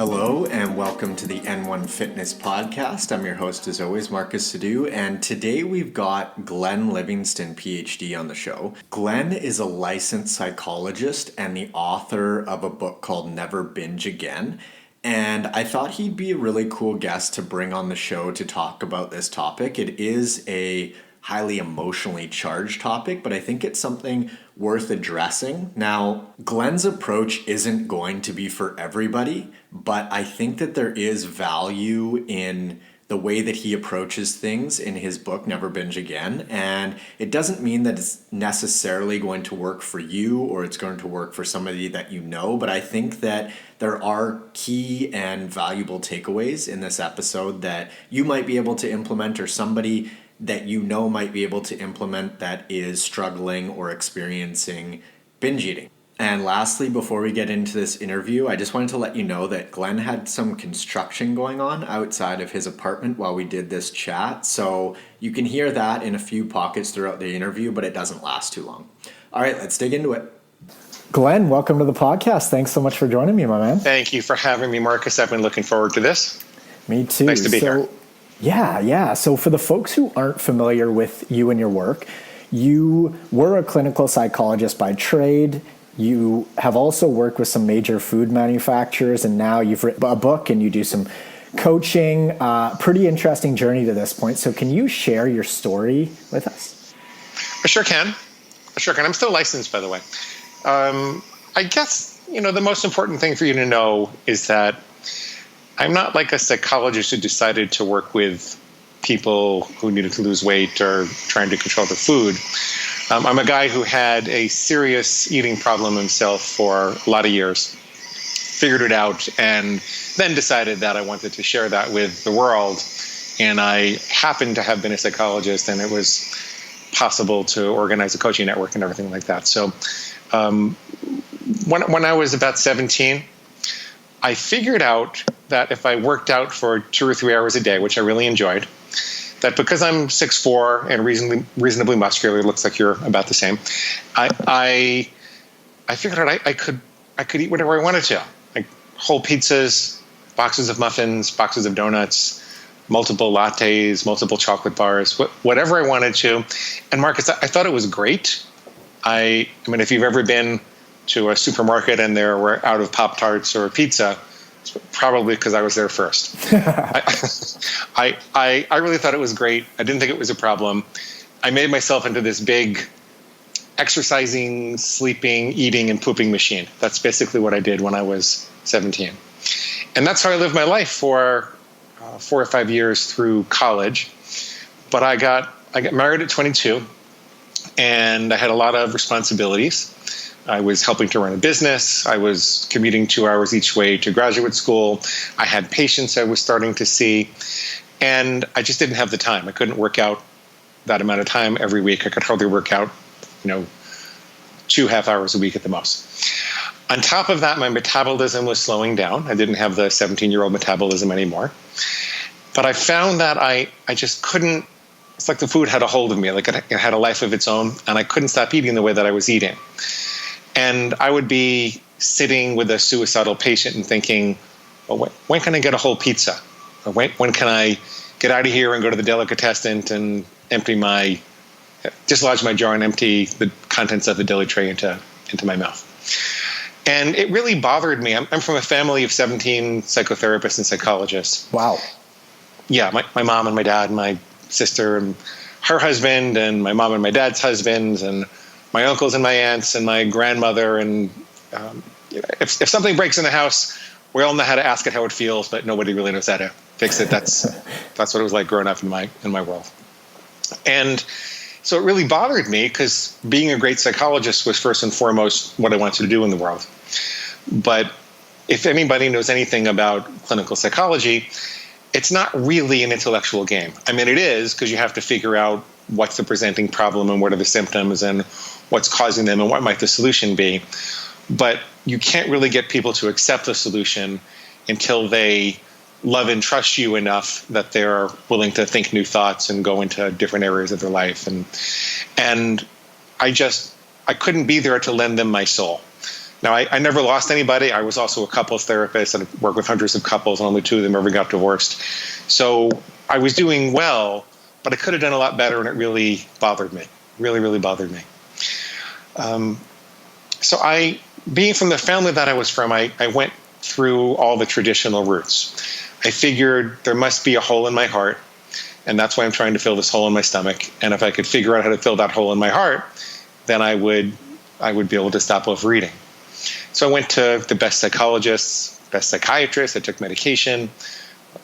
Hello and welcome to the N1 Fitness Podcast. I'm your host as always, Marcus Sadu, and today we've got Glenn Livingston, PhD on the show. Glenn is a licensed psychologist and the author of a book called Never Binge Again. And I thought he'd be a really cool guest to bring on the show to talk about this topic. It is a highly emotionally charged topic, but I think it's something worth addressing. Now, Glenn's approach isn't going to be for everybody, but I think that there is value in the way that he approaches things in his book, Never Binge Again. And it doesn't mean that it's necessarily going to work for you or it's going to work for somebody that you know, but I think that there are key and valuable takeaways in this episode that you might be able to implement, or somebody that you know might be able to implement that is struggling or experiencing binge eating. And lastly, before we get into this interview, I just wanted to let you know that Glenn had some construction going on outside of his apartment while we did this chat. So you can hear that in a few pockets throughout the interview, but it doesn't last too long. All right, let's dig into it. Glenn, welcome to the podcast. Thanks so much for joining me, my man. Thank you for having me, Marcus. I've been looking forward to this. Me too. Nice to be here. Yeah. So for the folks who aren't familiar with you and your work, you were a clinical psychologist by trade. You have also worked with some major food manufacturers, and now you've written a book and you do some coaching. Pretty interesting journey to this point. So can you share your story with us? I sure can. I'm still licensed, by the way. I guess, the most important thing for you to know is that I'm not like a psychologist who decided to work with people who needed to lose weight or trying to control their food. I'm a guy who had a serious eating problem himself for a lot of years, figured it out, and then decided that I wanted to share that with the world. And I happened to have been a psychologist, and it was possible to organize a coaching network and everything like that. So when I was about 17, I figured out that if I worked out for 2 or 3 hours a day, which I really enjoyed, that because I'm 6'4" and reasonably muscular, looks like you're about the same, I figured out I could eat whatever I wanted to, like whole pizzas, boxes of muffins, boxes of donuts, multiple lattes, multiple chocolate bars, whatever I wanted to. And Marcus, I thought it was great. I mean, if you've ever been to a supermarket and there were out of Pop-Tarts or pizza, it's probably because I was there first. I really thought it was great. I didn't think it was a problem. I made myself into this big exercising, sleeping, eating, and pooping machine. That's basically what I did when I was 17. And that's how I lived my life for 4 or 5 years through college. But I got married at 22, and I had a lot of responsibilities. I was helping to run a business. I was commuting 2 hours each way to graduate school. I had patients I was starting to see, and I just didn't have the time. I couldn't work out that amount of time every week. I could hardly work out, 2 half hours a week at the most. On top of that, my metabolism was slowing down. I didn't have the 17-year-old metabolism anymore. But I found that I just couldn't. It's like the food had a hold of me, like it had a life of its own, and I couldn't stop eating the way that I was eating. And I would be sitting with a suicidal patient and thinking, well, when can I get a whole pizza? Or when can I get out of here and go to the delicatessen and dislodge my jar and empty the contents of the deli tray into my mouth? And it really bothered me. I'm from a family of 17 psychotherapists and psychologists. Wow. Yeah, my mom and my dad and my sister and her husband and my mom and my dad's husbands and my uncles and my aunts and my grandmother. And if something breaks in the house, we all know how to ask it how it feels, but nobody really knows how to fix it. That's what it was like growing up in my world. And so it really bothered me because being a great psychologist was first and foremost what I wanted to do in the world. But if anybody knows anything about clinical psychology, it's not really an intellectual game. I mean, it is, because you have to figure out what's the presenting problem and what are the symptoms and what's causing them and what might the solution be. But you can't really get people to accept the solution until they love and trust you enough that they're willing to think new thoughts and go into different areas of their life. And I couldn't be there to lend them my soul. Now, I never lost anybody. I was also a couples therapist and worked with hundreds of couples, and only 2 of them ever got divorced. So I was doing well, but I could have done a lot better, and it really bothered me. Really, really bothered me. So being from the family that I was from, I went through all the traditional routes. I figured there must be a hole in my heart, and that's why I'm trying to fill this hole in my stomach. And if I could figure out how to fill that hole in my heart, then I would be able to stop overeating. So I went to the best psychologists, best psychiatrists. I took medication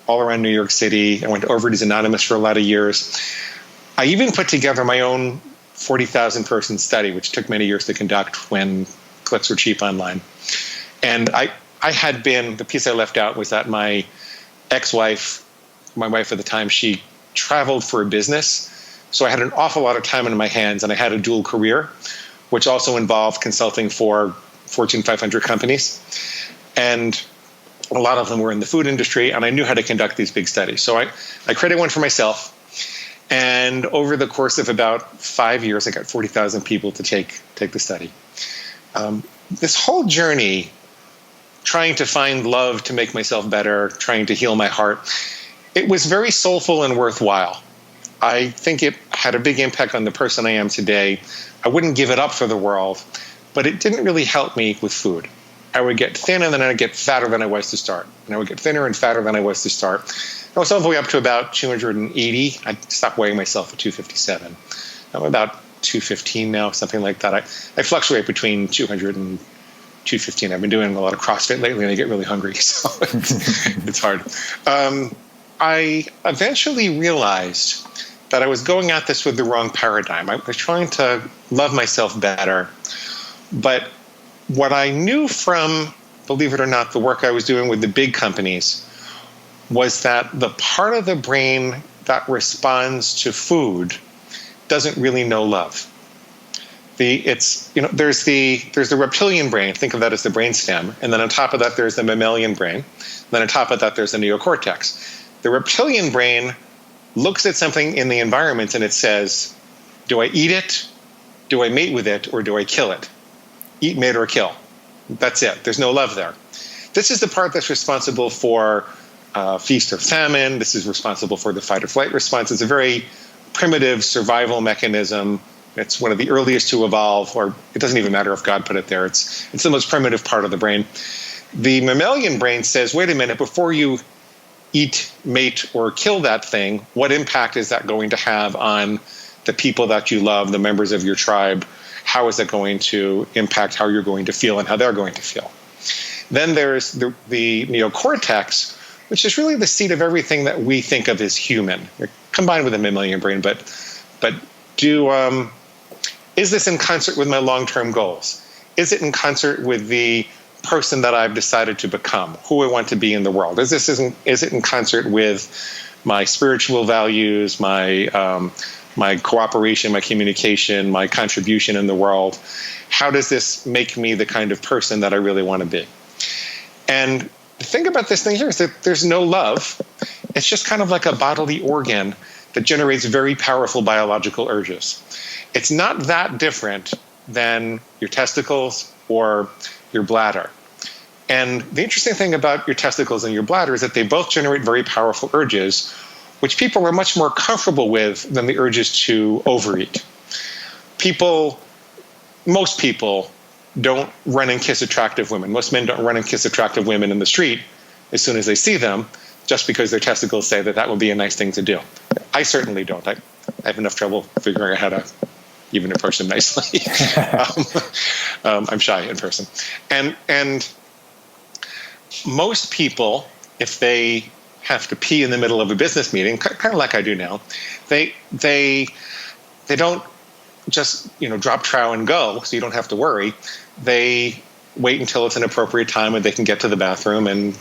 all around New York City. I went to Overeaters Anonymous for a lot of years. I even put together my own 40,000 person study, which took many years to conduct when clicks were cheap online. And I had been, the piece I left out was that my ex-wife, my wife at the time, she traveled for a business. So I had an awful lot of time in my hands, and I had a dual career, which also involved consulting for Fortune 500 companies. And a lot of them were in the food industry, and I knew how to conduct these big studies. So I created one for myself. And over the course of about 5 years, I got 40,000 people to take the study. This whole journey, trying to find love to make myself better, trying to heal my heart, it was very soulful and worthwhile. I think it had a big impact on the person I am today. I wouldn't give it up for the world, but it didn't really help me with food. I would get thin, and then I would get fatter than I was to start. And I would get thinner and fatter than I was to start. I was all the way up to about 280. I stopped weighing myself at 257. I'm about 215 now, something like that. I fluctuate between 200 and 215. I've been doing a lot of CrossFit lately, and I get really hungry, so it's hard. I eventually realized that I was going at this with the wrong paradigm. I was trying to love myself better. But what I knew from, believe it or not, the work I was doing with the big companies was that the part of the brain that responds to food doesn't really know love. There's the reptilian brain. Think of that as the brainstem, and then on top of that there's the mammalian brain. Then on top of that there's the neocortex. The reptilian brain looks at something in the environment and it says, do I eat it, do I mate with it, or do I kill it? Eat, mate, or kill. That's it. There's no love there. This is the part that's responsible for feast or famine. This is responsible for the fight or flight response. It's a very primitive survival mechanism. It's one of the earliest to evolve, or it doesn't even matter if God put it there. It's the most primitive part of the brain. The mammalian brain says, wait a minute, before you eat, mate, or kill that thing, what impact is that going to have on the people that you love, the members of your tribe? How is that going to impact how you're going to feel and how they're going to feel? Then there's the neocortex, which is really the seat of everything that we think of as human, combined with the mammalian brain. But is this in concert with my long-term goals? Is it in concert with the person that I've decided to become, who I want to be in the world? Is it in concert with my spiritual values, my cooperation, my communication, my contribution in the world? How does this make me the kind of person that I really want to be? And the thing about this thing here is that there's no love. It's just kind of like a bodily organ that generates very powerful biological urges. It's not that different than your testicles or your bladder. And the interesting thing about your testicles and your bladder is that they both generate very powerful urges, which people are much more comfortable with than the urges to overeat. Most people don't run and kiss attractive women. Most men don't run and kiss attractive women in the street as soon as they see them, just because their testicles say that would be a nice thing to do. I certainly don't. I have enough trouble figuring out how to even approach them nicely. I'm shy in person. And most people, if they have to pee in the middle of a business meeting, kind of like I do now, they don't just drop trow and go, so you don't have to worry. They wait until it's an appropriate time and they can get to the bathroom and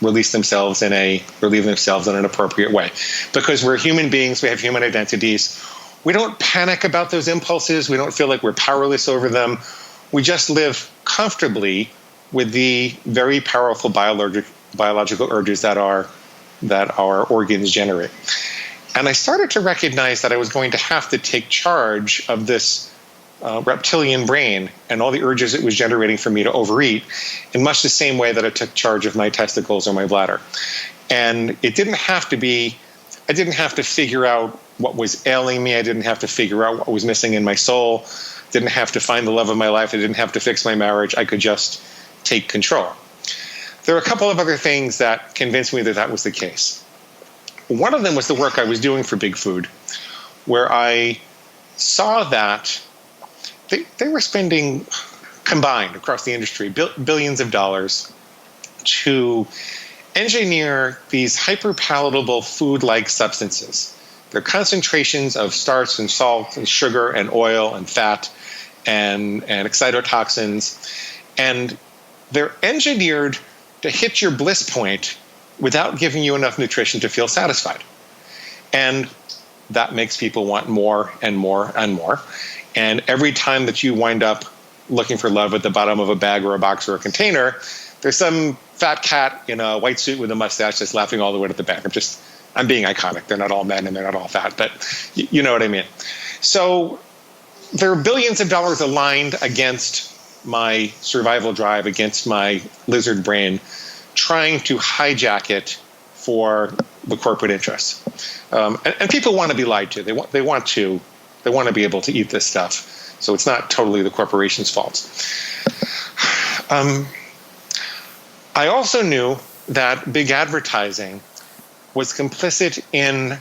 relieve themselves in an appropriate way. Because we're human beings, we have human identities. We don't panic about those impulses. We don't feel like we're powerless over them. We just live comfortably with the very powerful biological urges that our organs generate. And I started to recognize that I was going to have to take charge of this reptilian brain and all the urges it was generating for me to overeat in much the same way that I took charge of my testicles or my bladder. And I didn't have to figure out what was ailing me. I didn't have to figure out what was missing in my soul. Didn't have to find the love of my life. I didn't have to fix my marriage. I could just take control. There are a couple of other things that convinced me that that was the case. One of them was the work I was doing for Big Food, where I saw that they were spending, combined across the industry, billions of dollars to engineer these hyper-palatable food-like substances. They're concentrations of starch and salt and sugar and oil and fat and excitotoxins. And they're engineered to hit your bliss point without giving you enough nutrition to feel satisfied. And that makes people want more and more and more. And every time that you wind up looking for love at the bottom of a bag or a box or a container, there's some fat cat in a white suit with a mustache that's laughing all the way to the bank. I'm being iconic. They're not all men and they're not all fat, but you know what I mean. So there are billions of dollars aligned against my survival drive, against my lizard brain, trying to hijack it for the corporate interests. And people want to be lied to. They want to be able to eat this stuff. So it's not totally the corporation's fault. I also knew that big advertising was complicit in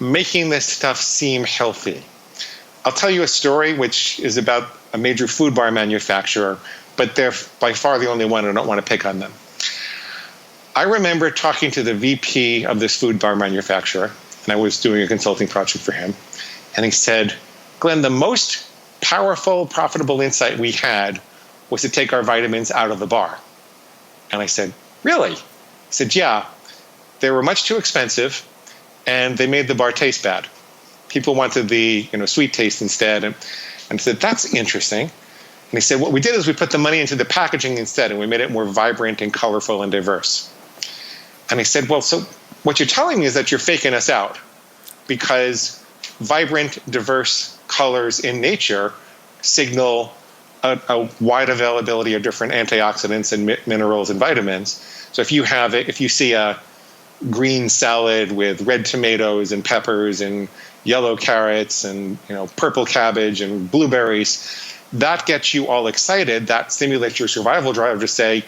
making this stuff seem healthy. I'll tell you a story which is about a major food bar manufacturer, but they're by far the only one, and I don't want to pick on them. I remember talking to the VP of this food bar manufacturer, and I was doing a consulting project for him, and he said, Glenn, the most powerful, profitable insight we had was to take our vitamins out of the bar. And I said, really? He said, yeah, they were much too expensive, and they made the bar taste bad. People wanted the sweet taste instead. And I said, that's interesting. And he said, what we did is we put the money into the packaging instead, and we made it more vibrant and colorful and diverse. And he said, well, so what you're telling me is that you're faking us out, because vibrant, diverse colors in nature signal a wide availability of different antioxidants and minerals and vitamins. So if you see a green salad with red tomatoes and peppers and yellow carrots and purple cabbage and blueberries, that gets you all excited. That stimulates your survival drive to say,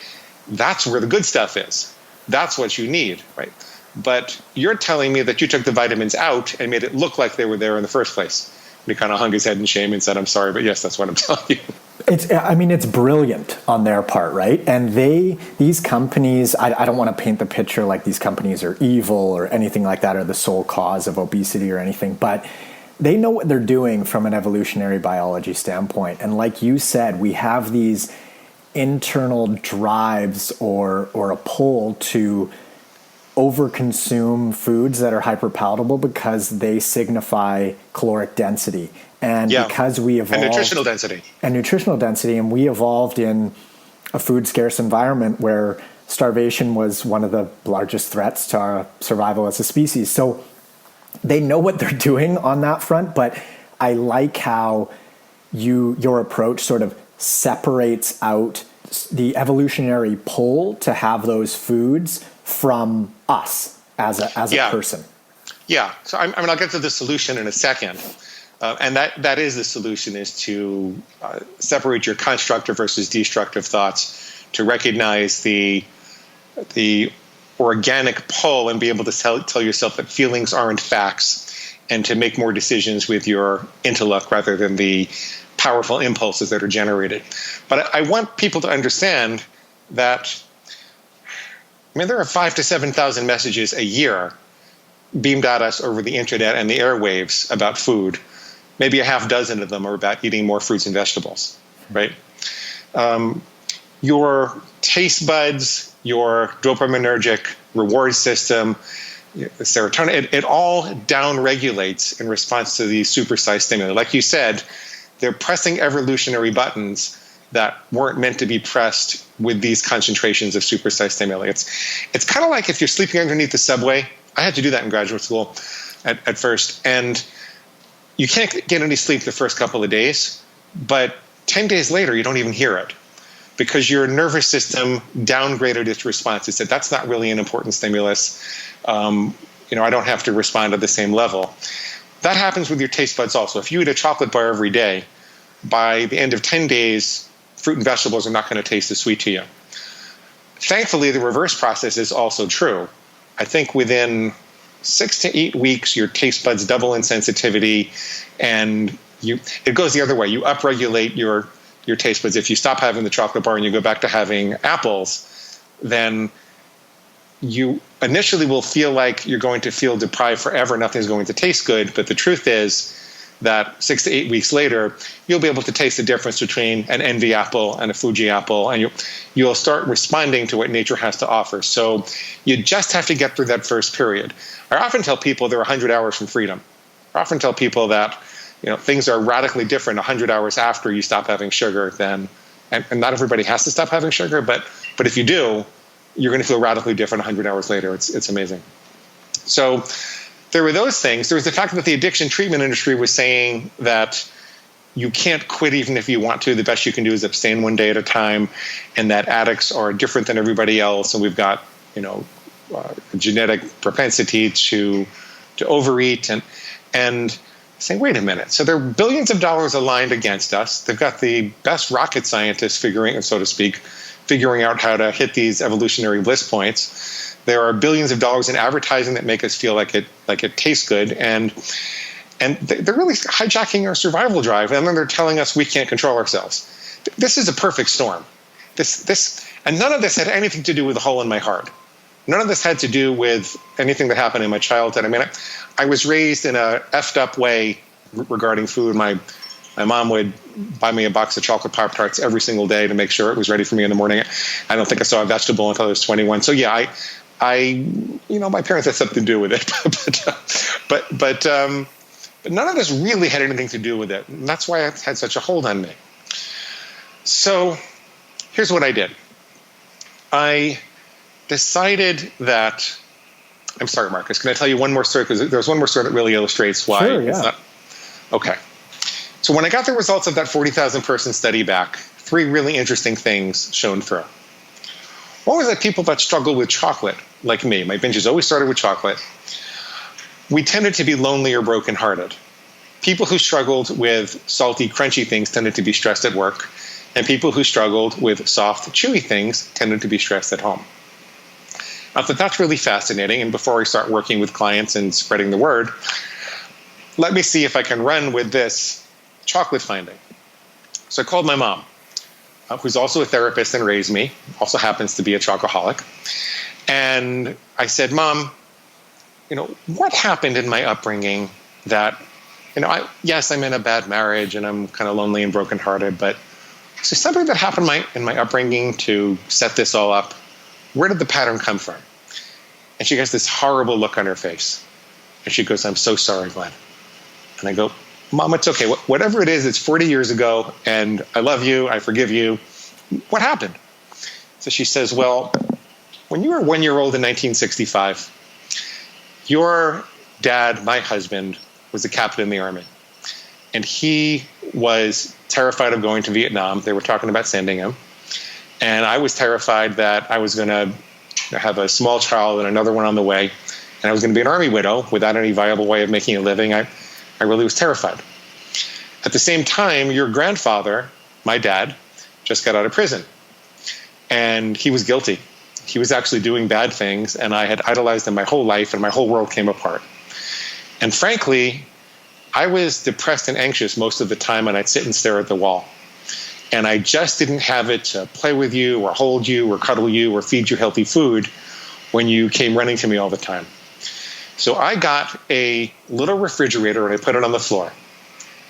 that's where the good stuff is. That's what you need, right? But you're telling me that you took the vitamins out and made it look like they were there in the first place. And he kind of hung his head in shame and said, I'm sorry, but yes, that's what I'm telling you. It's brilliant on their part, right? And these companies, I don't want to paint the picture like these companies are evil or anything like that, or the sole cause of obesity or anything, but they know what they're doing from an evolutionary biology standpoint. And like you said, we have these internal drives or a pull to overconsume foods that are hyperpalatable because they signify caloric density. And because we evolved... And nutritional density. And we evolved in a food scarce environment where starvation was one of the largest threats to our survival as a species. So they know what they're doing on that front, but I like how your approach sort of separates out the evolutionary pull to have those foods from us as a person. Yeah. So I'll get to the solution in a second. And that is the solution, is to separate your constructive versus destructive thoughts, to recognize the organic pull and be able to tell yourself that feelings aren't facts, and to make more decisions with your intellect rather than the powerful impulses that are generated. But I want people to understand that, there are 5,000 to 7,000 messages a year beamed at us over the internet and the airwaves about food. Maybe a half dozen of them are about eating more fruits and vegetables, right? Your taste buds, your dopaminergic reward system, serotonin, it all downregulates in response to these supersized stimuli. Like you said, they're pressing evolutionary buttons that weren't meant to be pressed with these concentrations of supersized stimuli. It's kind of like if you're sleeping underneath the subway. I had to do that in graduate school at first, and you can't get any sleep the first couple of days. But 10 days later, you don't even hear it because your nervous system downgraded its response. It said, that's not really an important stimulus. I don't have to respond at the same level. That happens with your taste buds also. If you eat a chocolate bar every day, by the end of 10 days, fruit and vegetables are not going to taste as sweet to you. Thankfully, the reverse process is also true. I think within 6 to 8 weeks, your taste buds double in sensitivity, and it goes the other way. You upregulate your taste buds. If you stop having the chocolate bar and you go back to having apples, then you initially will feel like you're going to feel deprived forever. Nothing's going to taste good. But the truth is that 6 to 8 weeks later, you'll be able to taste the difference between an envy apple and a Fuji apple, and you'll start responding to what nature has to offer. So you just have to get through that first period. I often tell people they're 100 hours from freedom. I often tell people that things are radically different 100 hours after you stop having sugar and not everybody has to stop having sugar, but if you do, you're going to feel radically different 100 hours later. It's amazing. So there were those things. There was the fact that the addiction treatment industry was saying that you can't quit even if you want to. The best you can do is abstain one day at a time, and that addicts are different than everybody else, and we've got a genetic propensity to overeat and saying, wait a minute. So there are billions of dollars aligned against us. They've got the best rocket scientists figuring out how to hit these evolutionary bliss points. There are billions of dollars in advertising that make us feel like it tastes good, and they're really hijacking our survival drive. And then they're telling us we can't control ourselves. This is a perfect storm. And none of this had anything to do with the hole in my heart. None of this had to do with anything that happened in my childhood. I mean, I was raised in a effed up way regarding food. My mom would buy me a box of chocolate Pop-Tarts every single day to make sure it was ready for me in the morning. I don't think I saw a vegetable until I was 21. So yeah, my parents had something to do with it, but none of this really had anything to do with it. And that's why it had such a hold on me. So here's what I did. I decided that, I'm sorry, Marcus, can I tell you one more story? Because there's one more story that really illustrates why it's not. Okay. So when I got the results of that 40,000 person study back, 3 really interesting things shone through. One was that people that struggle with chocolate, like me, my binges always started with chocolate, we tended to be lonely or brokenhearted. People who struggled with salty, crunchy things tended to be stressed at work, and people who struggled with soft, chewy things tended to be stressed at home. I thought that's really fascinating, and before I start working with clients and spreading the word, let me see if I can run with this chocolate finding. So I called my mom, who's also a therapist and raised me, also happens to be a chocoholic. And I said, Mom, what happened in my upbringing that, yes, I'm in a bad marriage and I'm kind of lonely and brokenhearted, but is there something that happened in my upbringing to set this all up? Where did the pattern come from? And she has this horrible look on her face. And she goes, I'm so sorry, Glenn. And I go, Mom, it's okay. Whatever it is, it's 40 years ago, and I love you. I forgive you. What happened? So she says, well, when you were 1 year old in 1965, your dad, my husband, was a captain in the Army. And he was terrified of going to Vietnam. They were talking about sending him. And I was terrified that I was going to have a small child and another one on the way, and I was going to be an Army widow without any viable way of making a living. I really was terrified. At the same time, your grandfather, my dad, just got out of prison. And he was guilty. He was actually doing bad things, and I had idolized him my whole life, and my whole world came apart. And frankly, I was depressed and anxious most of the time, and I'd sit and stare at the wall. And I just didn't have it to play with you or hold you or cuddle you or feed you healthy food when you came running to me all the time. So I got a little refrigerator and I put it on the floor.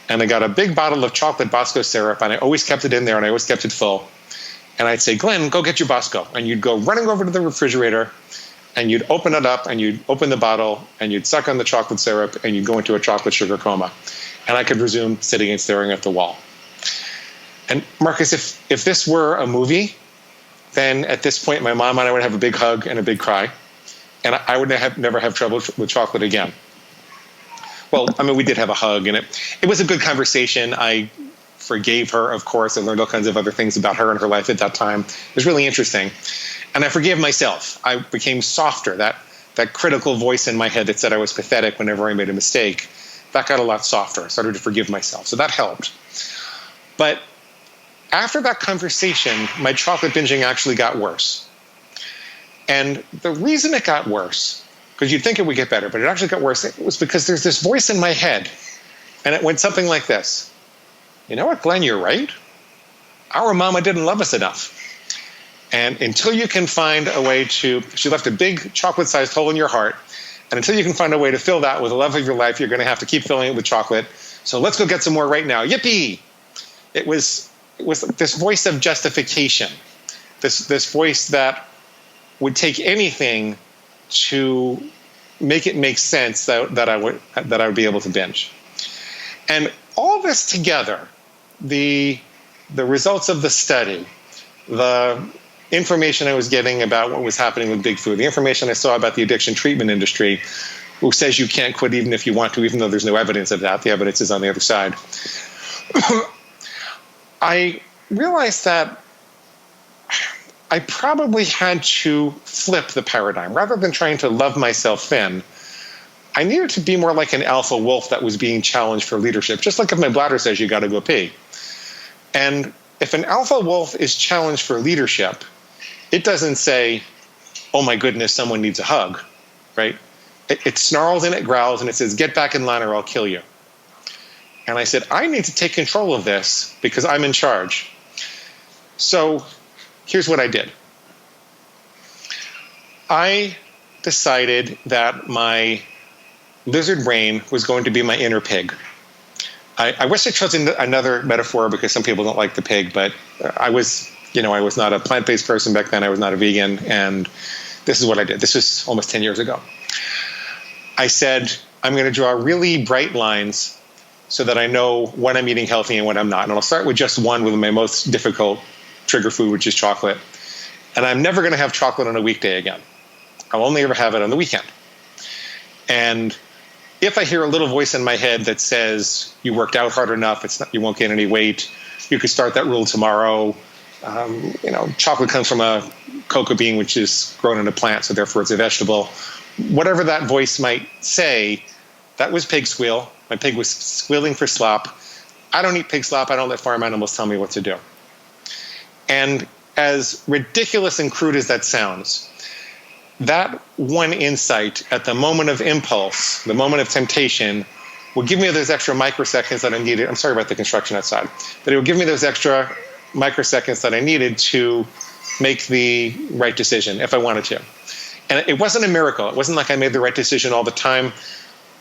And I got a big bottle of chocolate Bosco syrup, and I always kept it in there and I always kept it full. And I'd say, Glenn, go get your Bosco. And you'd go running over to the refrigerator and you'd open it up and you'd open the bottle and you'd suck on the chocolate syrup and you'd go into a chocolate sugar coma. And I could resume sitting and staring at the wall. And Marcus, if this were a movie, then at this point, my mom and I would have a big hug and a big cry. And I would never have trouble with chocolate again. Well, I mean, we did have a hug, and it was a good conversation. For forgave her, of course. I learned all kinds of other things about her and her life at that time. It was really interesting. And I forgave myself. I became softer. That critical voice in my head that said I was pathetic whenever I made a mistake, that got a lot softer. I started to forgive myself. So that helped. But after that conversation, my chocolate binging actually got worse. And the reason it got worse, because you'd think it would get better, but it actually got worse, it was because there's this voice in my head, and it went something like this. You know what, Glenn, you're right. Our mama didn't love us enough. And until you can find a way to, she left a big chocolate-sized hole in your heart, and until you can find a way to fill that with the love of your life, you're going to have to keep filling it with chocolate. So let's go get some more right now. Yippee! It was this voice of justification, this voice that would take anything to make it make sense that I would be able to binge. And all this together, the results of the study, the information I was getting about what was happening with big food, the information I saw about the addiction treatment industry, who says you can't quit even if you want to, even though there's no evidence of that. The evidence is on the other side. I realized that I probably had to flip the paradigm. Rather than trying to love myself thin, I needed to be more like an alpha wolf that was being challenged for leadership, just like if my bladder says you got to go pee. And if an alpha wolf is challenged for leadership, it doesn't say, oh my goodness, someone needs a hug, right? It snarls and it growls and it says, get back in line or I'll kill you. And I said, I need to take control of this because I'm in charge. So here's what I did. I decided that my lizard brain was going to be my inner pig. I wish I chose another metaphor because some people don't like the pig, but I was not a plant-based person back then. I was not a vegan, and this is what I did. This was almost 10 years ago. I said, I'm going to draw really bright lines so that I know when I'm eating healthy and when I'm not. And I'll start with just one, with my most difficult trigger food, which is chocolate. And I'm never going to have chocolate on a weekday again. I'll only ever have it on the weekend. And if I hear a little voice in my head that says, you worked out hard enough, you won't gain any weight, you could start that rule tomorrow. Chocolate comes from a cocoa bean, which is grown in a plant, so therefore it's a vegetable. Whatever that voice might say, that was pig squeal. My pig was squealing for slop. I don't eat pig slop. I don't let farm animals tell me what to do. And as ridiculous and crude as that sounds, that one insight at the moment of impulse, the moment of temptation, will give me those extra microseconds that I needed. I'm sorry about the construction outside, but it will give me those extra microseconds that I needed to make the right decision if I wanted to. And it wasn't a miracle. It wasn't like I made the right decision all the time,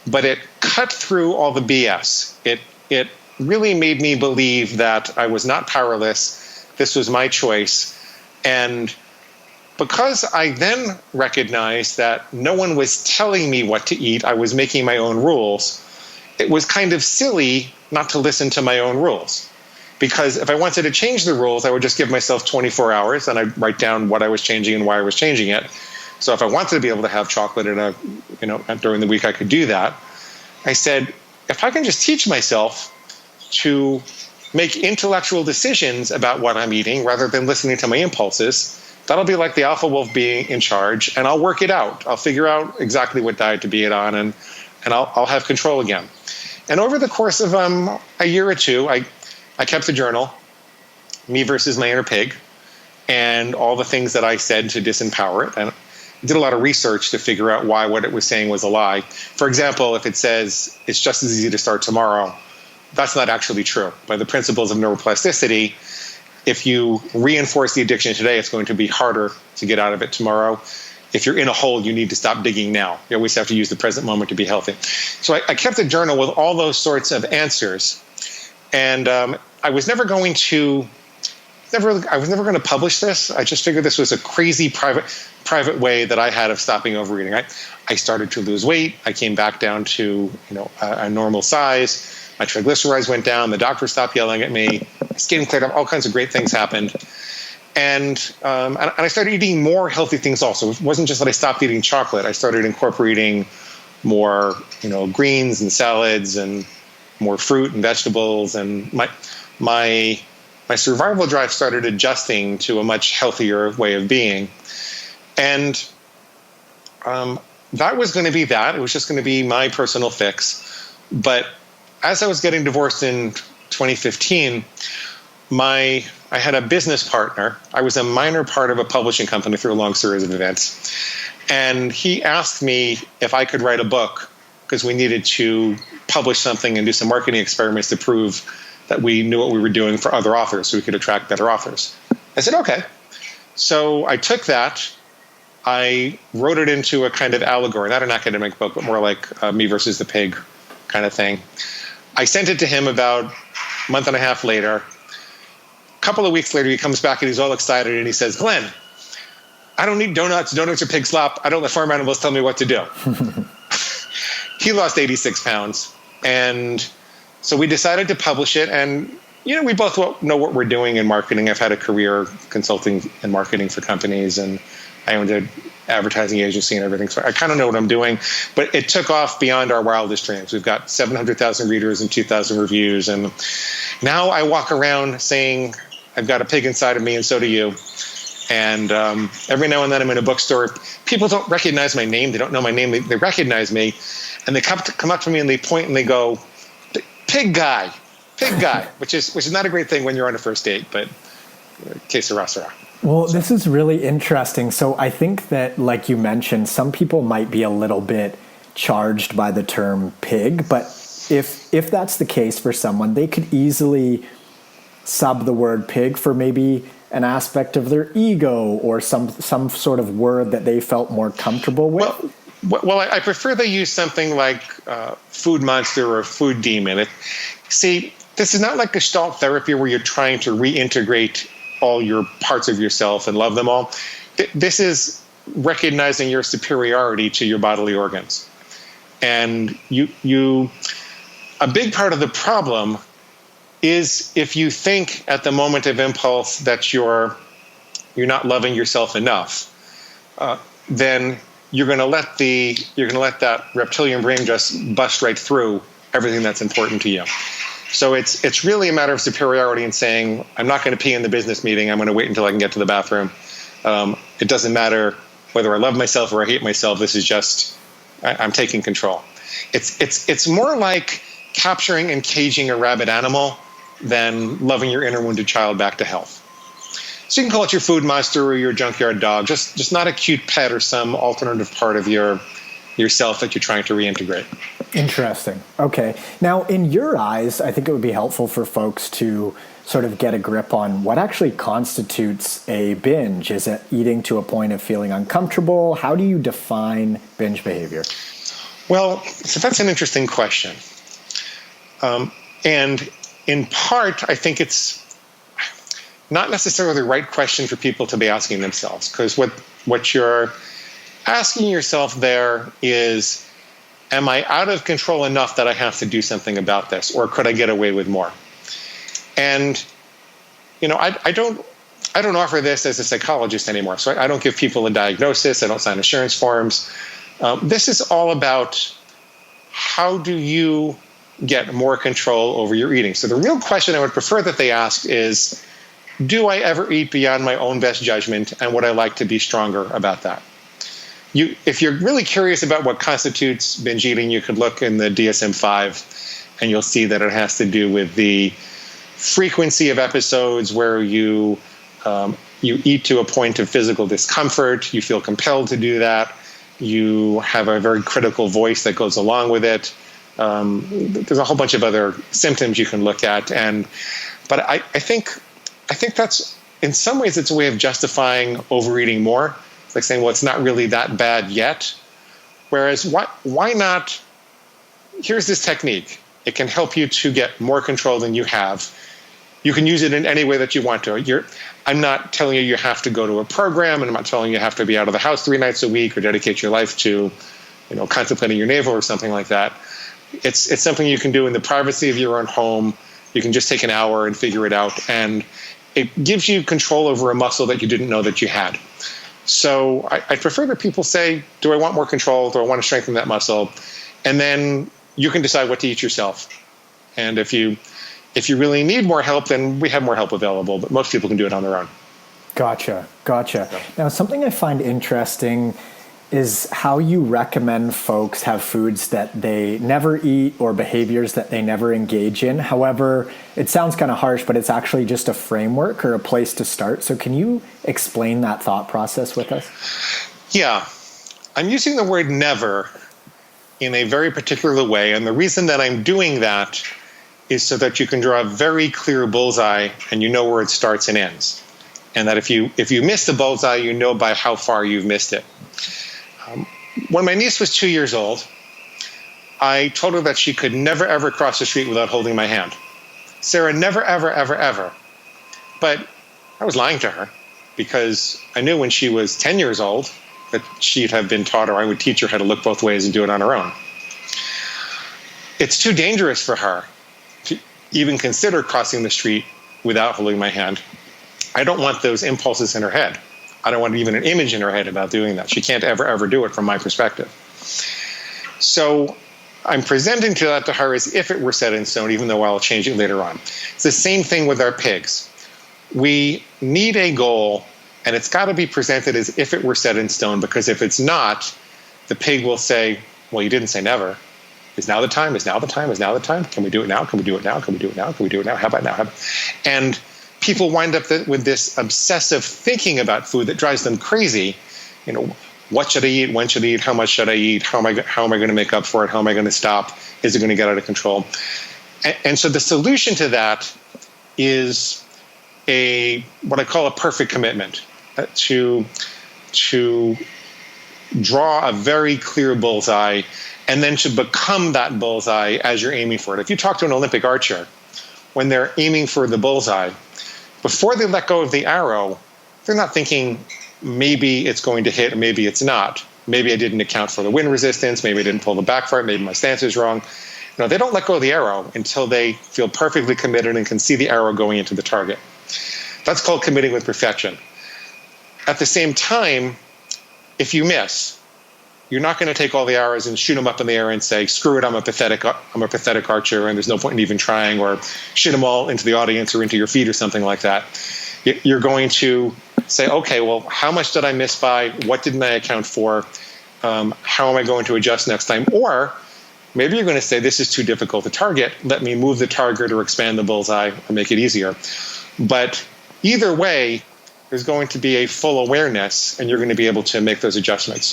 but it cut through all the BS. It really made me believe that I was not powerless. This was my choice. And because I then recognized that no one was telling me what to eat, I was making my own rules, it was kind of silly not to listen to my own rules. Because if I wanted to change the rules, I would just give myself 24 hours and I'd write down what I was changing and why I was changing it. So if I wanted to be able to have chocolate during the week, I could do that. I said, if I can just teach myself to make intellectual decisions about what I'm eating rather than listening to my impulses, that'll be like the alpha wolf being in charge, and I'll work it out. I'll figure out exactly what diet to be it on, and I'll have control again. And over the course of a year or two, I kept a journal, me versus my inner pig, and all the things that I said to disempower it. And I did a lot of research to figure out why what it was saying was a lie. For example, if it says it's just as easy to start tomorrow, that's not actually true. By the principles of neuroplasticity, if you reinforce the addiction today, it's going to be harder to get out of it tomorrow. If you're in a hole, you need to stop digging now. You always have to use the present moment to be healthy. So I kept a journal with all those sorts of answers. And I was never going to publish this. I just figured this was a crazy private way that I had of stopping overeating. I started to lose weight. I came back down to a normal size. My triglycerides went down. The doctor stopped yelling at me. My skin cleared up. All kinds of great things happened. And I started eating more healthy things also. It wasn't just that I stopped eating chocolate. I started incorporating more greens and salads and more fruit and vegetables. And my my survival drive started adjusting to a much healthier way of being. And that was going to be that. It was just going to be my personal fix. But as I was getting divorced in 2015, I had a business partner. I was a minor part of a publishing company through a long series of events. And he asked me if I could write a book because we needed to publish something and do some marketing experiments to prove that we knew what we were doing for other authors so we could attract better authors. I said, okay. So I took that. I wrote it into a kind of allegory, not an academic book, but more like Me versus the Pig kind of thing. I sent it to him about a month and a half later. A couple of weeks later, he comes back and he's all excited and he says, Glenn, I don't need donuts. Donuts are pig slop. I don't let farm animals tell me what to do. He lost 86 pounds. And so we decided to publish it. And, we both know what we're doing in marketing. I've had a career consulting and marketing for companies, and I owned an advertising agency and everything. So I kind of know what I'm doing. But it took off beyond our wildest dreams. We've got 700,000 readers and 2,000 reviews. And now I walk around saying, I've got a pig inside of me, and so do you. And every now and then I'm in a bookstore. People don't recognize my name. They don't know my name. They recognize me. And they come up to me and they point and they go, pig guy, which is not a great thing when you're on a first date, but que sera, sera. Well, this is really interesting. So I think that, like you mentioned, some people might be a little bit charged by the term pig, but if that's the case for someone, they could easily sub the word pig for maybe an aspect of their ego or some sort of word that they felt more comfortable with. Well, I prefer they use something like food monster or food demon. See, this is not like Gestalt therapy where you're trying to reintegrate all your parts of yourself and love them all. This is recognizing your superiority to your bodily organs. And a big part of the problem is if you think at the moment of impulse that you're not loving yourself enough, then you're going to let that reptilian brain just bust right through everything that's important to you. So it's really a matter of superiority and saying, I'm not going to pee in the business meeting. I'm going to wait until I can get to the bathroom. It doesn't matter whether I love myself or I hate myself. This is just I'm taking control. It's more like capturing and caging a rabid animal than loving your inner wounded child back to health. So you can call it your food monster or your junkyard dog, just not a cute pet or some alternative part of yourself that you're trying to reintegrate. Interesting. Okay. Now, in your eyes, I think it would be helpful for folks to sort of get a grip on what actually constitutes a binge. Is it eating to a point of feeling uncomfortable? How do you define binge behavior? Well, so that's an interesting question. And in part, I think it's not necessarily the right question for people to be asking themselves, because what you're asking yourself there is, am I out of control enough that I have to do something about this, or could I get away with more? And I don't offer this as a psychologist anymore, so I don't give people a diagnosis. I don't sign assurance forms. This is all about how do you get more control over your eating. So the real question I would prefer that they ask is, do I ever eat beyond my own best judgment, and would I like to be stronger about that? If you're really curious about what constitutes binge eating, you could look in the DSM-5, and you'll see that it has to do with the frequency of episodes where you eat to a point of physical discomfort, you feel compelled to do that, you have a very critical voice that goes along with it. There's a whole bunch of other symptoms you can look at, but I think that's, in some ways, it's a way of justifying overeating more. It's like saying, well, it's not really that bad yet. Whereas, why not? Here's this technique. It can help you to get more control than you have. You can use it in any way that you want to. I'm not telling you have to go to a program, and I'm not telling you have to be out of the house 3 nights a week or dedicate your life to, contemplating your navel or something like that. It's something you can do in the privacy of your own home. You can just take an hour and figure it out, and it gives you control over a muscle that you didn't know that you had. So I prefer that people say, do I want more control? Do I want to strengthen that muscle? And then you can decide what to eat yourself. And if you If you really need more help, then we have more help available, but most people can do it on their own. Gotcha. Now, something I find interesting is how you recommend folks have foods that they never eat or behaviors that they never engage in. However, it sounds kind of harsh, but it's actually just a framework or a place to start. So can you explain that thought process with us? Yeah. I'm using the word never in a very particular way. And the reason that I'm doing that is so that you can draw a very clear bullseye and you know where it starts and ends. And that if you miss the bullseye, you know by how far you've missed it. When my niece was 2 years old, I told her that she could never, ever cross the street without holding my hand. Sarah, never, ever, ever, ever. But I was lying to her because I knew when she was 10 years old that she'd have been taught, or I would teach her how to look both ways and do it on her own. It's too dangerous for her to even consider crossing the street without holding my hand. I don't want those impulses in her head. I don't want even an image in her head about doing that. She can't ever, ever do it from my perspective. So I'm presenting that to her as if it were set in stone, even though I'll change it later on. It's the same thing with our pigs. We need a goal, and it's got to be presented as if it were set in stone, because if it's not, the pig will say, well, you didn't say never. Is now the time? Is now the time? Is now the time? Can we do it now? Can we do it now? Can we do it now? Can we do it now? How about now? And people wind up with this obsessive thinking about food that drives them crazy. You know, what should I eat? When should I eat? How much should I eat? How am I going to make up for it? How am I going to stop? Is it going to get out of control? And so the solution to that is what I call a perfect commitment, to draw a very clear bullseye and then to become that bullseye as you're aiming for it. If you talk to an Olympic archer, when they're aiming for the bullseye, before they let go of the arrow, they're not thinking maybe it's going to hit or maybe it's not. Maybe I didn't account for the wind resistance. Maybe I didn't pull the back for it. Maybe my stance is wrong. No, they don't let go of the arrow until they feel perfectly committed and can see the arrow going into the target. That's called committing with perfection. At the same time, if you miss, you're not going to take all the arrows and shoot them up in the air and say, screw it, I'm a pathetic archer and there's no point in even trying, or shoot them all into the audience or into your feet or something like that. You're going to say, okay, well, how much did I miss by? What didn't I account for? How am I going to adjust next time? Or maybe you're going to say, this is too difficult to target. Let me move the target or expand the bullseye or make it easier. But either way, there's going to be a full awareness and you're going to be able to make those adjustments.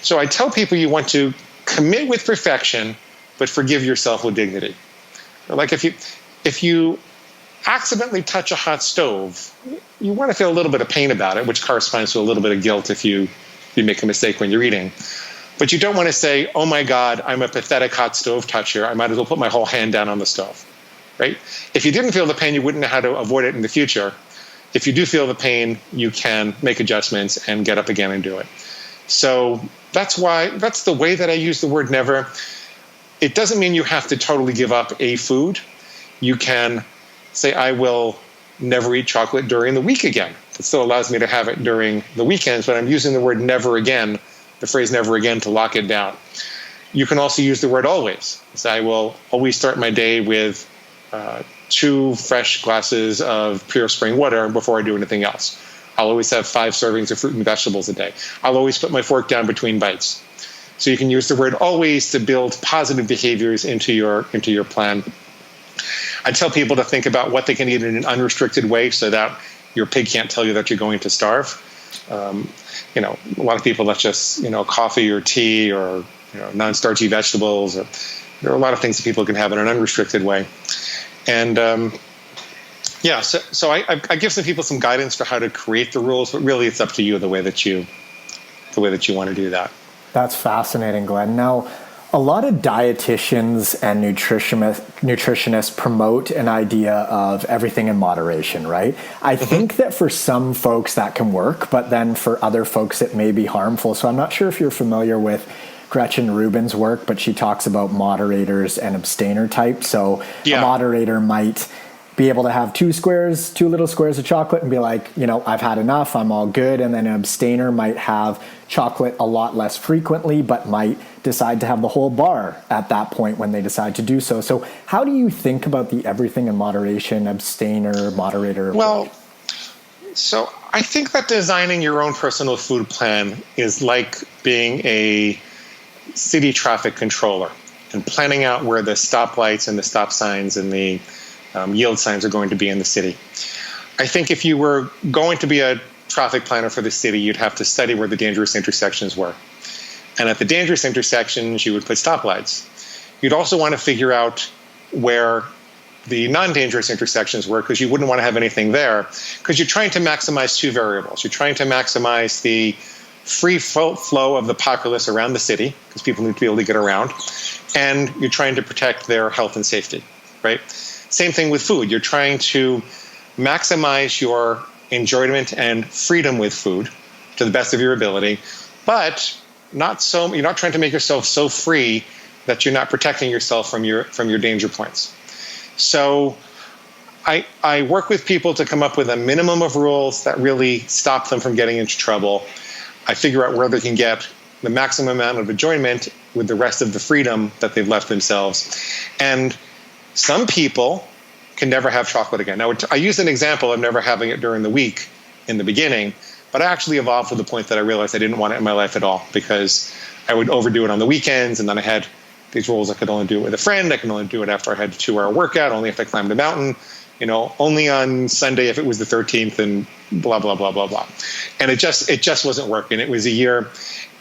So I tell people you want to commit with perfection, but forgive yourself with dignity. Like if you accidentally touch a hot stove, you want to feel a little bit of pain about it, which corresponds to a little bit of guilt if you make a mistake when you're eating. But you don't want to say, oh my God, I'm a pathetic hot stove toucher. I might as well put my whole hand down on the stove, right? If you didn't feel the pain, you wouldn't know how to avoid it in the future. If you do feel the pain, you can make adjustments and get up again and do it. So that's the way that I use the word never. It doesn't mean you have to totally give up a food. You can say, I will never eat chocolate during the week again. It still allows me to have it during the weekends, but I'm using the word never again, the phrase never again, to lock it down. You can also use the word always. So I will always start my day with 2 fresh glasses of pure spring water before I do anything else. I'll always have 5 servings of fruit and vegetables a day. I'll always put my fork down between bites. So you can use the word always to build positive behaviors into your plan. I tell people to think about what they can eat in an unrestricted way so that your pig can't tell you that you're going to starve. A lot of people, that's just, coffee or tea or, non-starchy vegetables. There are a lot of things that people can have in an unrestricted way. And so I give some people some guidance for how to create the rules, but really it's up to you the way that you want to do that. That's fascinating, Glenn. Now, a lot of dietitians and nutritionists promote an idea of everything in moderation, right? I think that for some folks that can work, but then for other folks it may be harmful. So I'm not sure if you're familiar with Gretchen Rubin's work, but she talks about moderators and abstainer types. So a moderator might be able to have two little squares of chocolate and be like, I've had enough, I'm all good. And then an abstainer might have chocolate a lot less frequently, but might decide to have the whole bar at that point when they decide to do so. So how do you think about the everything in moderation, abstainer, moderator approach? Well, so I think that designing your own personal food plan is like being a city traffic controller and planning out where the stoplights and the stop signs and the yield signs are going to be in the city. I think if you were going to be a traffic planner for the city, you'd have to study where the dangerous intersections were. And at the dangerous intersections, you would put stoplights. You'd also want to figure out where the non-dangerous intersections were, because you wouldn't want to have anything there, because you're trying to maximize two variables. You're trying to maximize the free flow of the populace around the city, because people need to be able to get around, and you're trying to protect their health and safety, right? Same thing with food. You're trying to maximize your enjoyment and freedom with food to the best of your ability, but you're not trying to make yourself so free that you're not protecting yourself from your danger points. So I work with people to come up with a minimum of rules that really stop them from getting into trouble. I figure out where they can get the maximum amount of enjoyment with the rest of the freedom that they've left themselves. And some people can never have chocolate again. Now, I used an example of never having it during the week in the beginning, but I actually evolved to the point that I realized I didn't want it in my life at all, because I would overdo it on the weekends, and then I had these rules. I could only do it with a friend. I can only do it after I had a 2-hour workout, only if I climbed a mountain, only on Sunday if it was the 13th, and blah, blah, blah, blah, blah. And it just wasn't working. It was a year,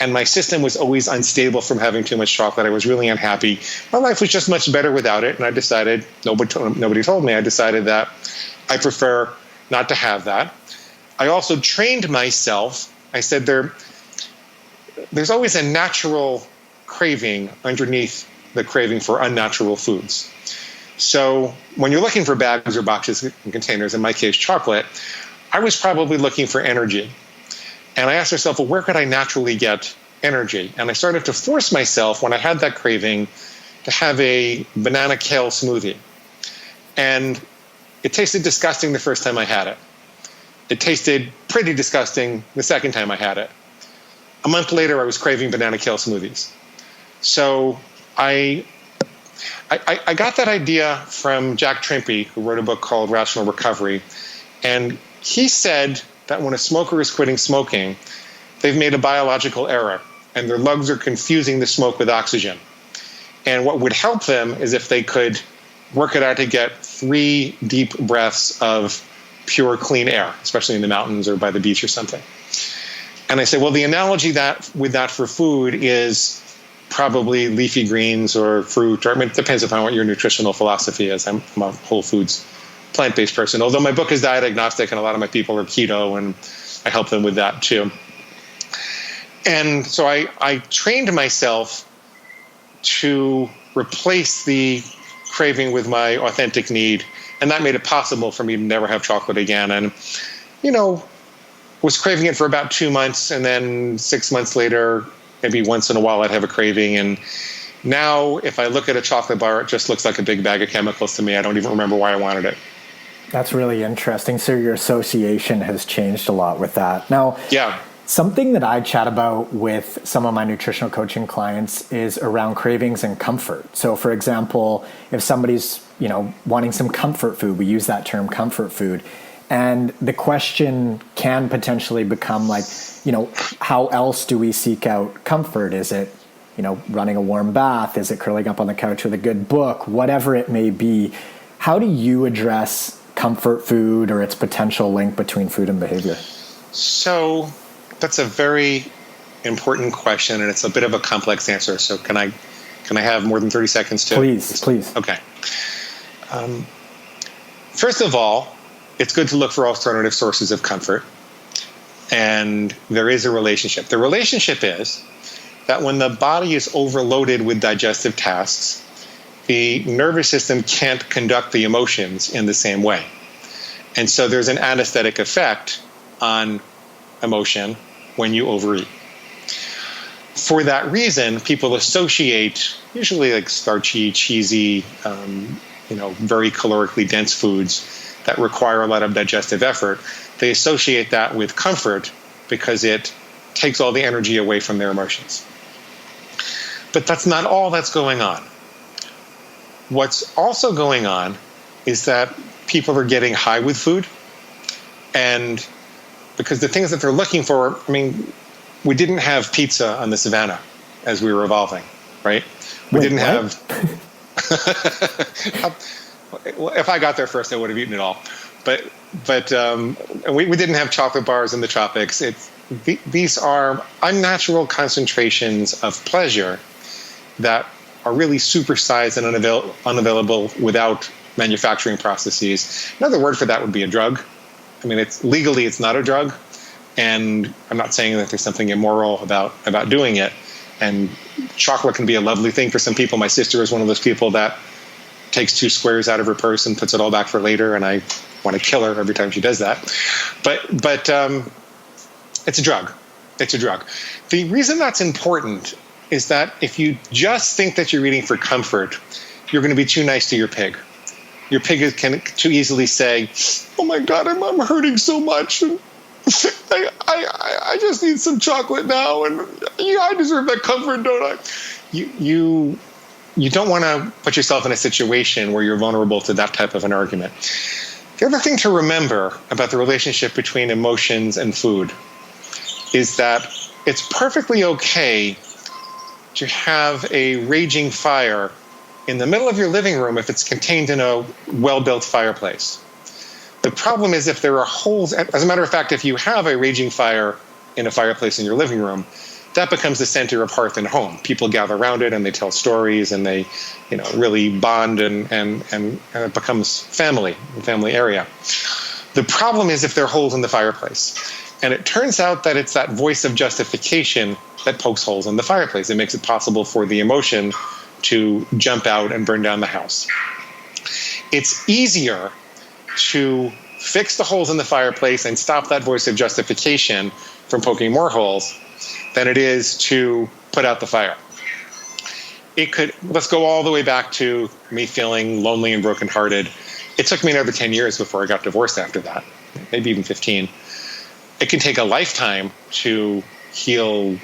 and my system was always unstable from having too much chocolate. I was really unhappy. My life was just much better without it, and I decided, nobody told me, I decided that I prefer not to have that. I also trained myself. I said there's always a natural craving underneath the craving for unnatural foods. So when you're looking for bags or boxes and containers, in my case, chocolate, I was probably looking for energy. And I asked myself, well, where could I naturally get energy? And I started to force myself, when I had that craving, to have a banana kale smoothie. And it tasted disgusting the first time I had it. It tasted pretty disgusting the second time I had it. A month later, I was craving banana kale smoothies. So I got that idea from Jack Trimpey, who wrote a book called Rational Recovery. And he said that when a smoker is quitting smoking, they've made a biological error, and their lungs are confusing the smoke with oxygen. And what would help them is if they could work it out to get 3 deep breaths of pure, clean air, especially in the mountains or by the beach or something. And I said, well, the analogy with that for food is probably leafy greens or fruit, or it depends upon what your nutritional philosophy is. I'm a whole foods, plant-based person, although my book is diet agnostic, and a lot of my people are keto, and I help them with that too. And so I trained myself to replace the craving with my authentic need, and that made it possible for me to never have chocolate again. And, was craving it for about 2 months, and then 6 months later, maybe once in a while I'd have a craving. And now if I look at a chocolate bar, it just looks like a big bag of chemicals to me. I don't even remember why I wanted it. That's really interesting. So your association has changed a lot with that. Now, yeah. Something that I chat about with some of my nutritional coaching clients is around cravings and comfort. So for example, if somebody's, wanting some comfort food, we use that term comfort food. And the question can potentially become like, how else do we seek out comfort? Is it, running a warm bath? Is it curling up on the couch with a good book? Whatever it may be. How do you address comfort food or its potential link between food and behavior? So that's a very important question, and it's a bit of a complex answer. So can I have more than 30 seconds to? Please. Okay. First of all, it's good to look for alternative sources of comfort. And there is a relationship. The relationship is that when the body is overloaded with digestive tasks, the nervous system can't conduct the emotions in the same way. And so there's an anesthetic effect on emotion when you overeat. For that reason, people associate usually like starchy, cheesy, very calorically dense foods that require a lot of digestive effort, they associate that with comfort because it takes all the energy away from their emotions. But that's not all that's going on. What's also going on is that people are getting high with food, and because the things that they're looking for, we didn't have pizza on the savannah as we were evolving, right? We didn't have. Well, if I got there first, I would have eaten it all. But we didn't have chocolate bars in the tropics. These are unnatural concentrations of pleasure that are really supersized and unavailable without manufacturing processes. Another word for that would be a drug. It's legally, it's not a drug, and I'm not saying that there's something immoral about doing it. And chocolate can be a lovely thing for some people. My sister is one of those people that takes 2 squares out of her purse and puts it all back for later, and I want to kill her every time she does that. But it's a drug. It's a drug. The reason that's important is that if you just think that you're eating for comfort, you're going to be too nice to your pig. Your pig can too easily say, "Oh my God, I'm hurting so much. And I just need some chocolate now, and I deserve that comfort, don't I?" You don't want to put yourself in a situation where you're vulnerable to that type of an argument. The other thing to remember about the relationship between emotions and food is that it's perfectly okay to have a raging fire in the middle of your living room if it's contained in a well-built fireplace. The problem is if there are holes. As a matter of fact, if you have a raging fire in a fireplace in your living room, that becomes the center of hearth and home. People gather around it and they tell stories and they, really bond and it becomes family area. The problem is if there are holes in the fireplace. And it turns out that it's that voice of justification that pokes holes in the fireplace. It makes it possible for the emotion to jump out and burn down the house. It's easier to fix the holes in the fireplace and stop that voice of justification from poking more holes than it is to put out the fire. Let's go all the way back to me feeling lonely and brokenhearted. It took me another 10 years before I got divorced after that, maybe even 15. It can take a lifetime to heal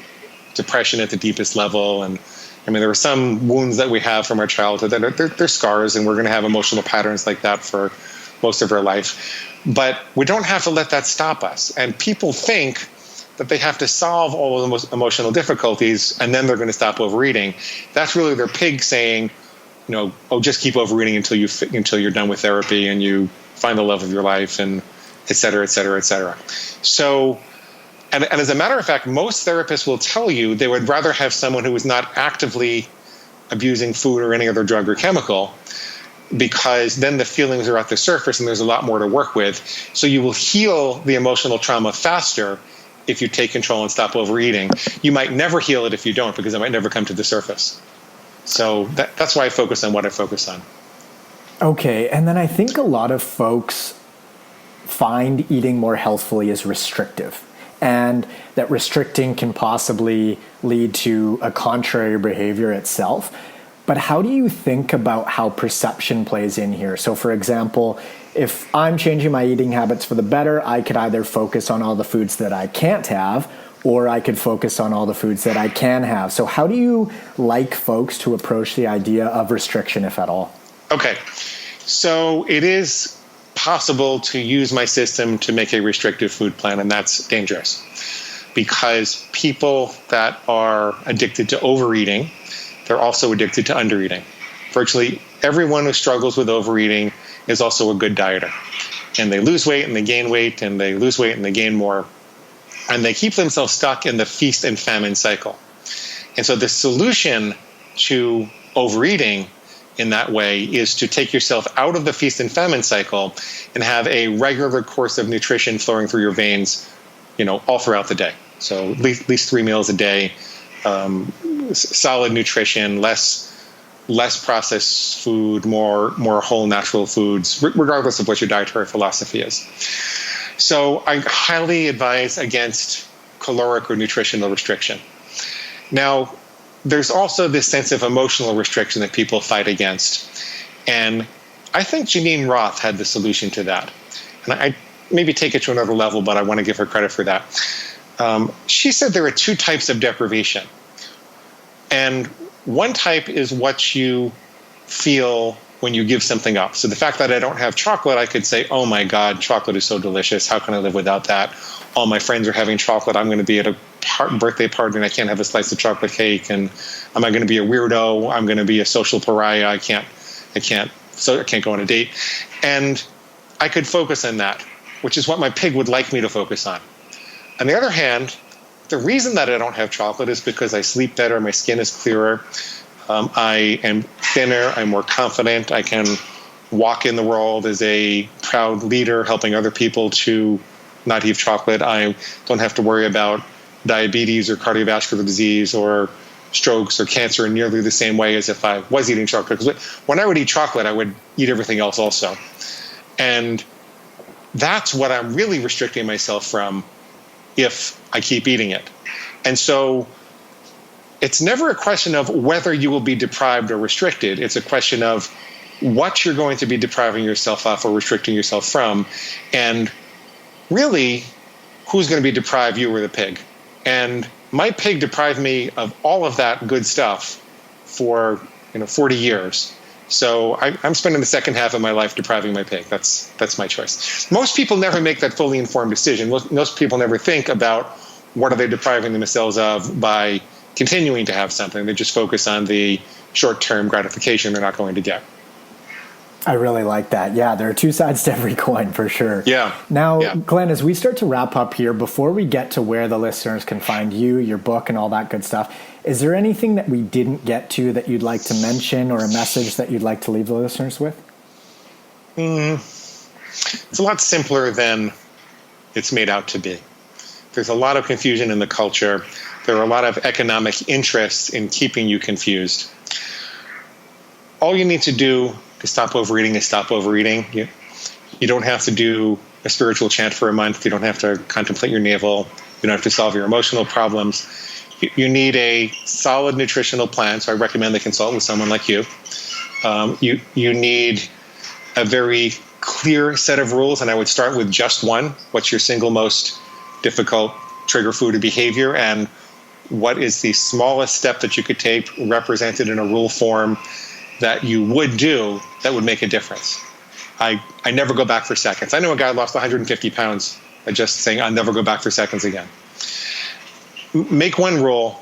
depression at the deepest level. And there are some wounds that we have from our childhood that they're scars, and we're going to have emotional patterns like that for most of our life. But we don't have to let that stop us. And people think that they have to solve all of the emotional difficulties and then they're going to stop overeating. That's really their pig saying, just keep overeating until you're done with therapy and you find the love of your life, and et cetera, et cetera, et cetera. So, and as a matter of fact, most therapists will tell you they would rather have someone who is not actively abusing food or any other drug or chemical, because then the feelings are at the surface and there's a lot more to work with. So you will heal the emotional trauma faster if you take control and stop overeating. You might never heal it if you don't, because it might never come to the surface. So that's why I focus on what I focus on. Okay, and then I think a lot of folks find eating more healthfully is restrictive, and that restricting can possibly lead to a contrary behavior itself. But how do you think about how perception plays in here? So for example, if I'm changing my eating habits for the better, I could either focus on all the foods that I can't have, or I could focus on all the foods that I can have. So how do you like folks to approach the idea of restriction, if at all? Okay, so it is possible to use my system to make a restrictive food plan, and that's dangerous because people that are addicted to overeating, they're also addicted to undereating. Virtually everyone who struggles with overeating is also a good dieter. And they lose weight and they gain weight and they lose weight and they gain more. And they keep themselves stuck in the feast and famine cycle. And so the solution to overeating in that way is to take yourself out of the feast and famine cycle and have a regular course of nutrition flowing through your veins, all throughout the day. So at least 3 meals a day, solid nutrition, less processed food, more whole natural foods, regardless of what your dietary philosophy is. So I highly advise against caloric or nutritional restriction. Now, there's also this sense of emotional restriction that people fight against. And I think Janine Roth had the solution to that. And I maybe take it to another level, but I want to give her credit for that. She said there are two types of deprivation. And one type is what you feel when you give something up. So the fact that I don't have chocolate, I could say, oh my God, chocolate is so delicious. How can I live without that? All my friends are having chocolate. I'm going to be at a birthday party and I can't have a slice of chocolate cake. And am I going to be a weirdo? I'm going to be a social pariah. I can't go on a date. And I could focus on that, which is what my pig would like me to focus on. On the other hand, the reason that I don't have chocolate is because I sleep better, my skin is clearer, I am thinner, I'm more confident, I can walk in the world as a proud leader, helping other people to not eat chocolate. I don't have to worry about diabetes or cardiovascular disease or strokes or cancer in nearly the same way as if I was eating chocolate. Because when I would eat chocolate, I would eat everything else also. And that's what I'm really restricting myself from if I keep eating it. And so it's never a question of whether you will be deprived or restricted. It's a question of what you're going to be depriving yourself of or restricting yourself from. And really, who's going to be deprived, you or the pig? And my pig deprived me of all of that good stuff for 40 years. So I'm spending the second half of my life depriving my pig. That's my choice. Most people never make that fully informed decision. Most people never think about what are they depriving themselves of by continuing to have something. They just focus on the short-term gratification they're not going to get. I really like that. Yeah, there are two sides to every coin for sure. Yeah. Now, Glenn, as we start to wrap up here, before we get to where the listeners can find you, your book, and all that good stuff, is there anything that we didn't get to that you'd like to mention or a message that you'd like to leave the listeners with? It's a lot simpler than it's made out to be. There's a lot of confusion in the culture. There are a lot of economic interests in keeping you confused. All you need to do to stop overeating is stop overeating. You don't have to do a spiritual chant for a month. You don't have to contemplate your navel. You don't have to solve your emotional problems. You need a solid nutritional plan, so I recommend they consult with someone like you. You need a very clear set of rules, and I would start with just one. What's your single most difficult trigger food or behavior, and what is the smallest step that you could take represented in a rule form that you would do that would make a difference? I never go back for seconds. I know a guy lost 150 pounds by just saying, I'll never go back for seconds again. Make one rule.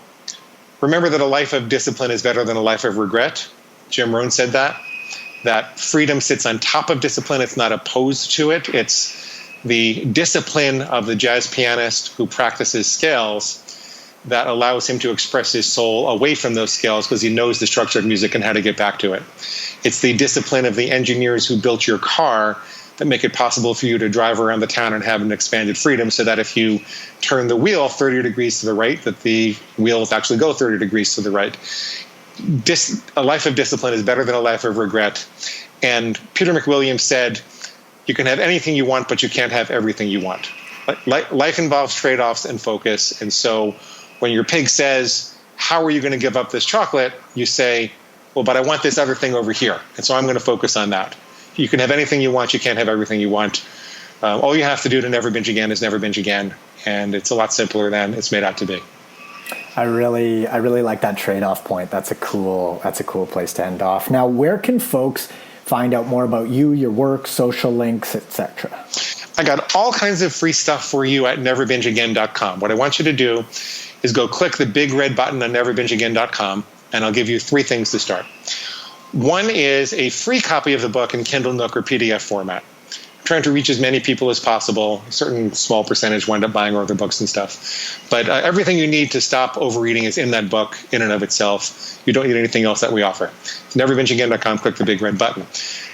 Remember that a life of discipline is better than a life of regret. Jim Rohn said that freedom sits on top of discipline. It's not opposed to it. It's the discipline of the jazz pianist who practices scales that allows him to express his soul away from those scales because he knows the structure of music and how to get back to it. It's the discipline of the engineers who built your car that make it possible for you to drive around the town and have an expanded freedom so that if you turn the wheel 30 degrees to the right, that the wheels actually go 30 degrees to the right. A life of discipline is better than a life of regret. And Peter McWilliams said, you can have anything you want, but you can't have everything you want. Life involves trade-offs and focus. And so when your pig says, how are you going to give up this chocolate? You say, well, but I want this other thing over here. And so I'm going to focus on that. You can have anything you want. You can't have everything you want. All you have to do to never binge again is never binge again. And it's a lot simpler than it's made out to be. I really like that trade-off point. That's a cool place to end off. Now, where can folks find out more about you, your work, social links, etc.? I got all kinds of free stuff for you at neverbingeagain.com. What I want you to do is go click the big red button on neverbingeagain.com, and I'll give you three things to start. One is a free copy of the book in Kindle, Nook, or PDF format. I'm trying to reach as many people as possible. A certain small percentage wind up buying our other books and stuff. But everything you need to stop overeating is in that book in and of itself. You don't need anything else that we offer. Neverbingeagain.com, click the big red button.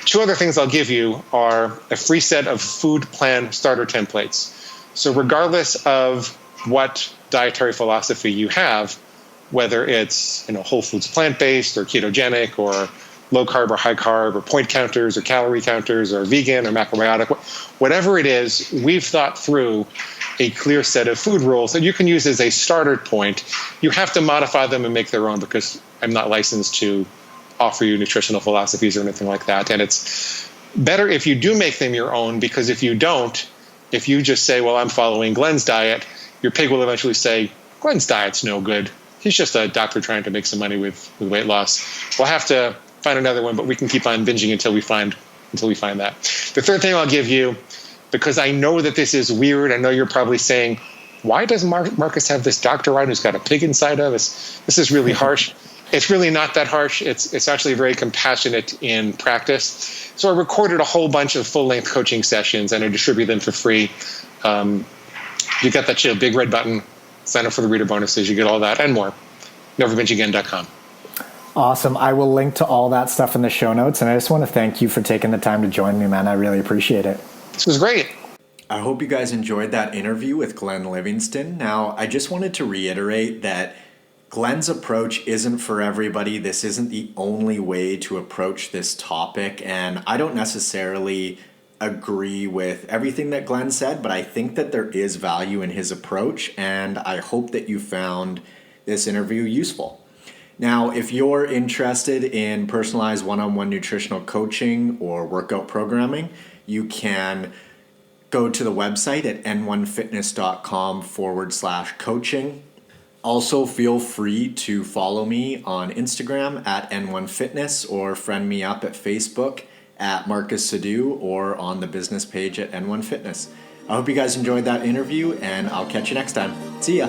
Two other things I'll give you are a free set of food plan starter templates. So regardless of what dietary philosophy you have, whether it's whole foods plant-based or ketogenic or low carb or high carb or point counters or calorie counters or vegan or macrobiotic, whatever it is, we've thought through a clear set of food rules that you can use as a starter point. You have to modify them and make their own because I'm not licensed to offer you nutritional philosophies or anything like that. And it's better if you do make them your own, because if you don't, if you just say, well, I'm following Glenn's diet, your pig will eventually say, Glenn's diet's no good. He's just a doctor trying to make some money with weight loss. We'll have to find another one, but we can keep on binging until we find that. The third thing I'll give you, because I know that this is weird, I know you're probably saying, why does Marcus have this doctor on who's got a pig inside of us? This is really harsh. It's really not that harsh. It's actually very compassionate in practice. So I recorded a whole bunch of full-length coaching sessions, and I distribute them for free. You got that big red button. Sign up for the reader bonuses. You get all that and more. NeverBingeAgain.com. Awesome. I will link to all that stuff in the show notes. And I just want to thank you for taking the time to join me, man. I really appreciate it. This was great. I hope you guys enjoyed that interview with Glenn Livingston. Now, I just wanted to reiterate that Glenn's approach isn't for everybody. This isn't the only way to approach this topic. And I don't necessarily agree with everything that Glenn said, but I think that there is value in his approach. And I hope that you found this interview useful. Now, if you're interested in personalized one-on-one nutritional coaching or workout programming, you can go to the website at n1fitness.com/coaching. Also, feel free to follow me on Instagram at n1fitness or friend me up at Facebook at Marcus Sadu or on the business page at n1fitness. I hope you guys enjoyed that interview, and I'll catch you next time. See ya.